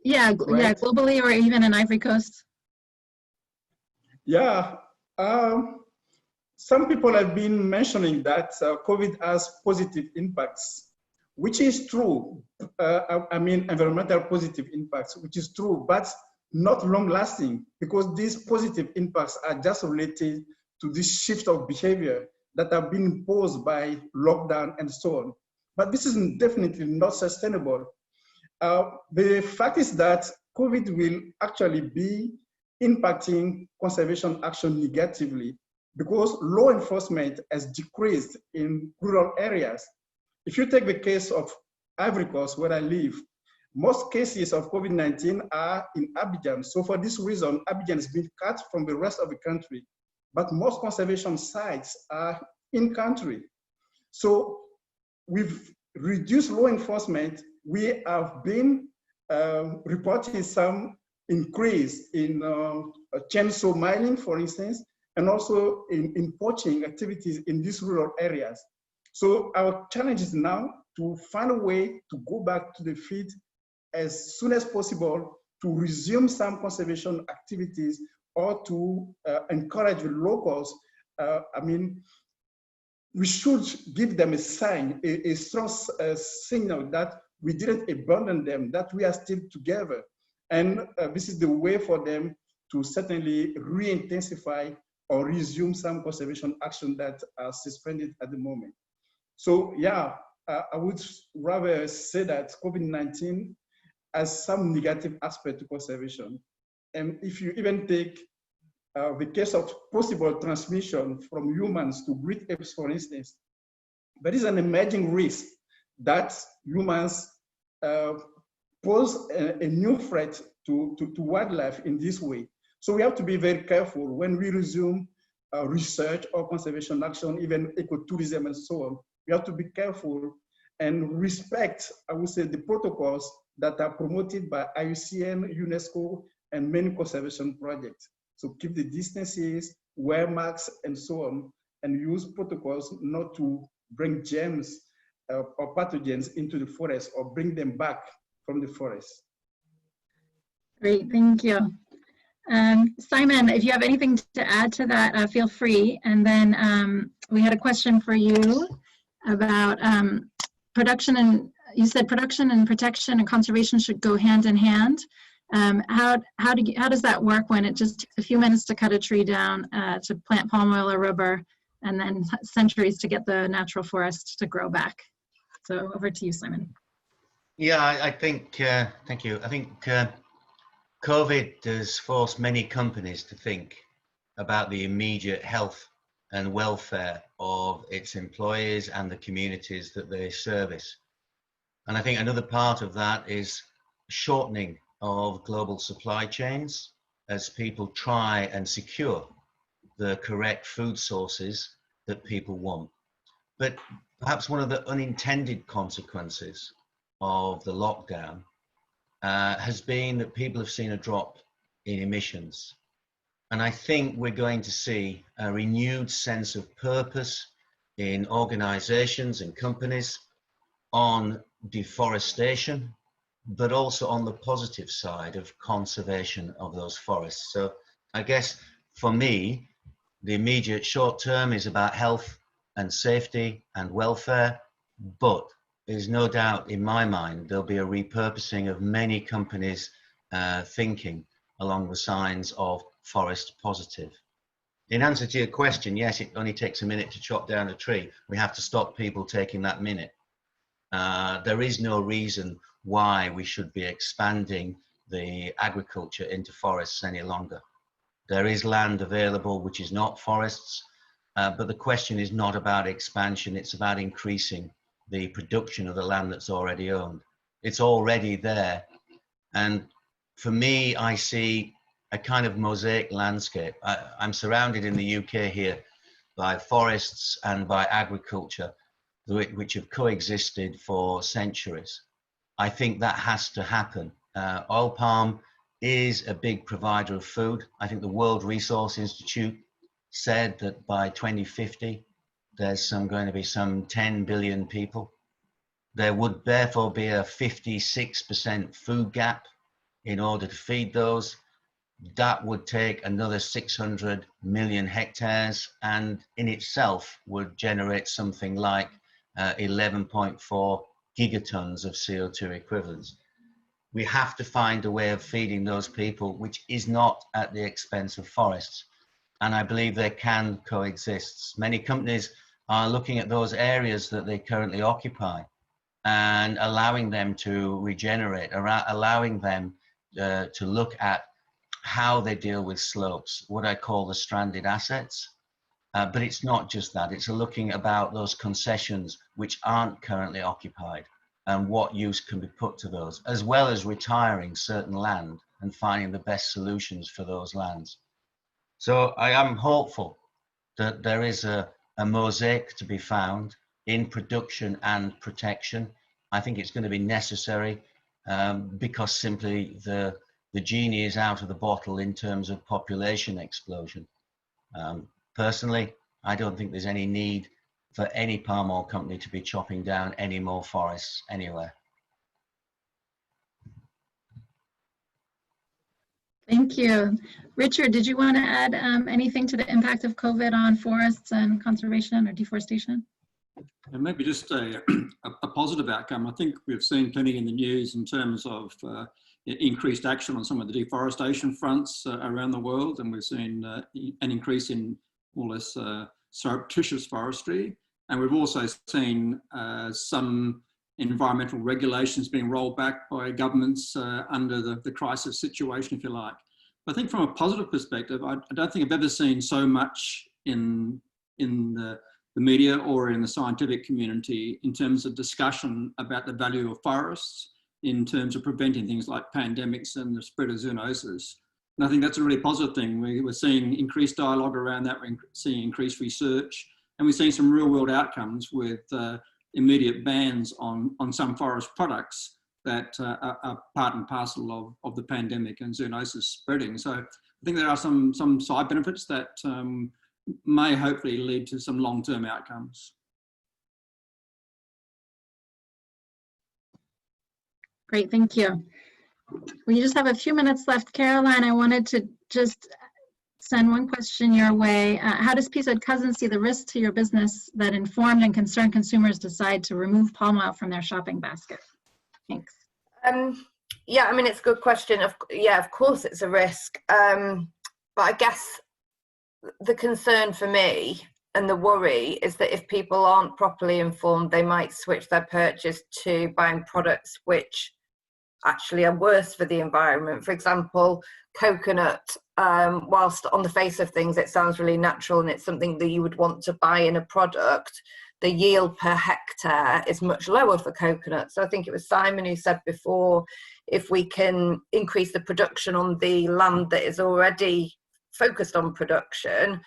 Yeah, right. Yeah, globally or even in Ivory Coast. Yeah, some people have been mentioning that COVID has positive impacts, which is true. I mean, environmental positive impacts, which is true, but not long lasting, because these positive impacts are just related to this shift of behavior that have been imposed by lockdown and so on. But this is definitely not sustainable. The fact is that COVID will actually be impacting conservation action negatively because law enforcement has decreased in rural areas. If you take the case of Ivory Coast, where I live, most cases of COVID-19 are in Abidjan. So for this reason, Abidjan has been cut from the rest of the country, but most conservation sites are in country. So with reduced law enforcement, we have been reporting some increase in chainsaw mining, for instance, and also in poaching activities in these rural areas. So our challenge is now to find a way to go back to the field as soon as possible to resume some conservation activities or to encourage the locals. I mean, we should give them a sign, a strong signal that we didn't abandon them, that we are still together. And this is the way for them to certainly re-intensify or resume some conservation action that are suspended at the moment. So yeah, I would rather say that COVID-19 has some negative aspect to conservation. And if you even take the case of possible transmission from humans to great apes, for instance, there is an emerging risk that humans pose a new threat to wildlife in this way. So we have to be very careful when we resume research or conservation action, even ecotourism and so on. We have to be careful and respect, I would say, the protocols that are promoted by IUCN, UNESCO, and many conservation projects. So keep the distances, wear masks, and so on, and use protocols not to bring germs or pathogens into the forest or bring them back from the forest. Great, thank you. Simon, if you have anything to add to that, feel free. And then we had a question for you about production, and you said production and protection and conservation should go hand in hand. How does that work when it just takes a few minutes to cut a tree down to plant palm oil or rubber, and then centuries to get the natural forest to grow back? So over to you, Simon. Yeah, I think, thank you. I think COVID has forced many companies to think about the immediate health and welfare of its employees and the communities that they service. And I think another part of that is shortening of global supply chains as people try and secure the correct food sources that people want. But perhaps one of the unintended consequences of the lockdown has been that people have seen a drop in emissions. And I think we're going to see a renewed sense of purpose in organizations and companies on deforestation, but also on the positive side of conservation of those forests. So I guess for me, the immediate short term is about health and safety and welfare, but there's no doubt in my mind there'll be a repurposing of many companies thinking along the signs of forest positive. In answer to your question, yes, it only takes a minute to chop down a tree. We have to stop people taking that minute. There is no reason why we should be expanding the agriculture into forests any longer. There is land available which is not forests, but the question is not about expansion, it's about increasing the production of the land that's already owned. It's already there. And for me, I see a kind of mosaic landscape. I'm surrounded in the UK here by forests and by agriculture, which have coexisted for centuries. I think that has to happen. Oil palm is a big provider of food. I think the World Resources Institute said that by 2050, there's going to be some 10 billion people. There would therefore be a 56% food gap in order to feed those. That would take another 600 million hectares and in itself would generate something like 11.4 gigatons of CO2 equivalents. We have to find a way of feeding those people, which is not at the expense of forests. And I believe they can coexist. Many companies are looking at those areas that they currently occupy and allowing them to regenerate, allowing them to look at how they deal with slopes, what I call the stranded assets. But it's not just that, it's looking about those concessions which aren't currently occupied and what use can be put to those, as well as retiring certain land and finding the best solutions for those lands. So I am hopeful that there is a mosaic to be found in production and protection. I think it's going to be necessary because simply the genie is out of the bottle in terms of population explosion. Personally, I don't think there's any need for any palm oil company to be chopping down any more forests anywhere. Thank you. Richard, did you want to add anything to the impact of COVID on forests and conservation or deforestation? And maybe just a positive outcome. I think we've seen plenty in the news in terms of increased action on some of the deforestation fronts around the world, and we've seen an increase in more or less surreptitious forestry. And we've also seen some environmental regulations being rolled back by governments under the crisis situation, if you like. I think from a positive perspective, I don't think I've ever seen so much in the media or in the scientific community in terms of discussion about the value of forests, in terms of preventing things like pandemics and the spread of zoonoses. And I think that's a really positive thing. We're seeing increased dialogue around that, we're seeing increased research, and we're seeing some real world outcomes with immediate bans on some forest products that are part and parcel of the pandemic and zoonosis spreading. So I think there are some side benefits that may hopefully lead to some long-term outcomes. Great, thank you. We just have a few minutes left. Caroline, I wanted to just send one question your way. How does Peacewood Cousins see the risks to your business that informed and concerned consumers decide to remove palm oil from their shopping basket? Thanks. Yeah, I mean, it's a good question. Of course it's a risk. But I guess the concern for me and the worry is that if people aren't properly informed, they might switch their purchase to buying products which actually are worse for the environment. For example, coconut, whilst on the face of things it sounds really natural and it's something that you would want to buy in a product, the yield per hectare is much lower for coconut. So I think it was Simon who said before, if we can increase the production on the land that is already focused on production,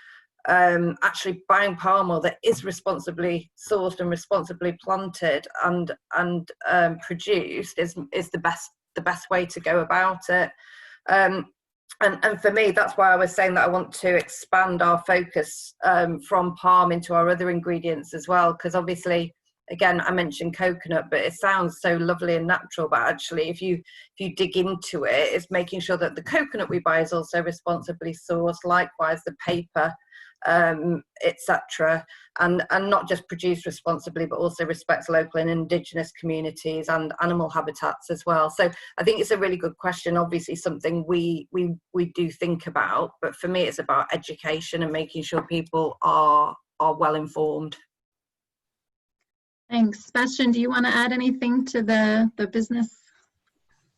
actually buying palm oil that is responsibly sourced and responsibly planted and produced is the best way to go about it. And for me, that's why I was saying that I want to expand our focus from palm into our other ingredients as well, because obviously, again, I mentioned coconut, but it sounds so lovely and natural, but actually if you dig into it, it's making sure that the coconut we buy is also responsibly sourced, likewise the paper, etc., and not just produced responsibly, but also respects local and indigenous communities and animal habitats as well. So I think it's a really good question, obviously something we do think about, but for me it's about education and making sure people are well informed. Thanks. Sebastian, do you want to add anything to the business?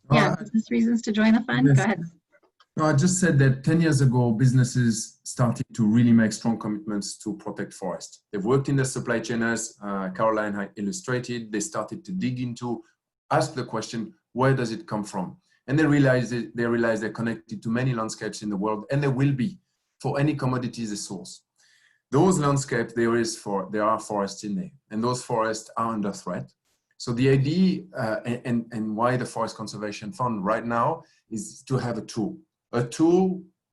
Business reasons to join the fund? Yes. Go ahead. No, I just said that 10 years ago, businesses started to really make strong commitments to protect forest. They've worked in the supply chain, as Caroline had illustrated. They started to dig into, ask the question, where does it come from? And they realized they're connected to many landscapes in the world, and there will be for any commodity as a source. Those landscapes, there are forests in there, and those forests are under threat. So the idea and why the Forest Conservation Fund right now is to have a tool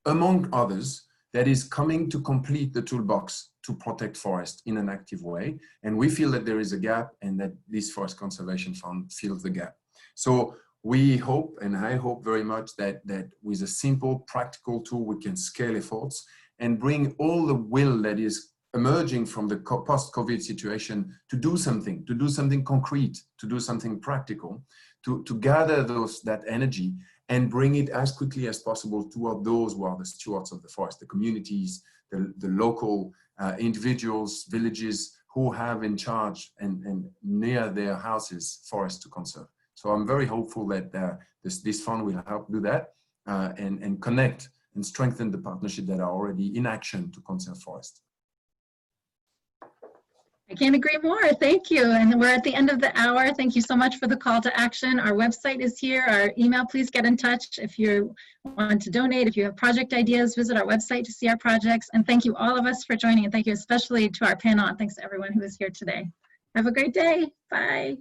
among others that is coming to complete the toolbox to protect forest in an active way. And we feel that there is a gap and that this Forest Conservation Fund fills the gap. So we hope, and I hope very much that with a simple, practical tool, we can scale efforts and bring all the will that is emerging from the post-COVID situation to do something concrete, to do something practical, to gather that energy and bring it as quickly as possible toward those who are the stewards of the forest, the communities, the local individuals, villages who have in charge and near their houses forests to conserve. So I'm very hopeful that this fund will help do that and connect and strengthen the partnership that are already in action to conserve forest. I can't agree more. Thank you. And we're at the end of the hour. Thank you so much for the call to action. Our website is here. Our email, please get in touch if you want to donate. If you have project ideas, visit our website to see our projects. And thank you all of us for joining. And thank you especially to our panel. And thanks to everyone who is here today. Have a great day. Bye.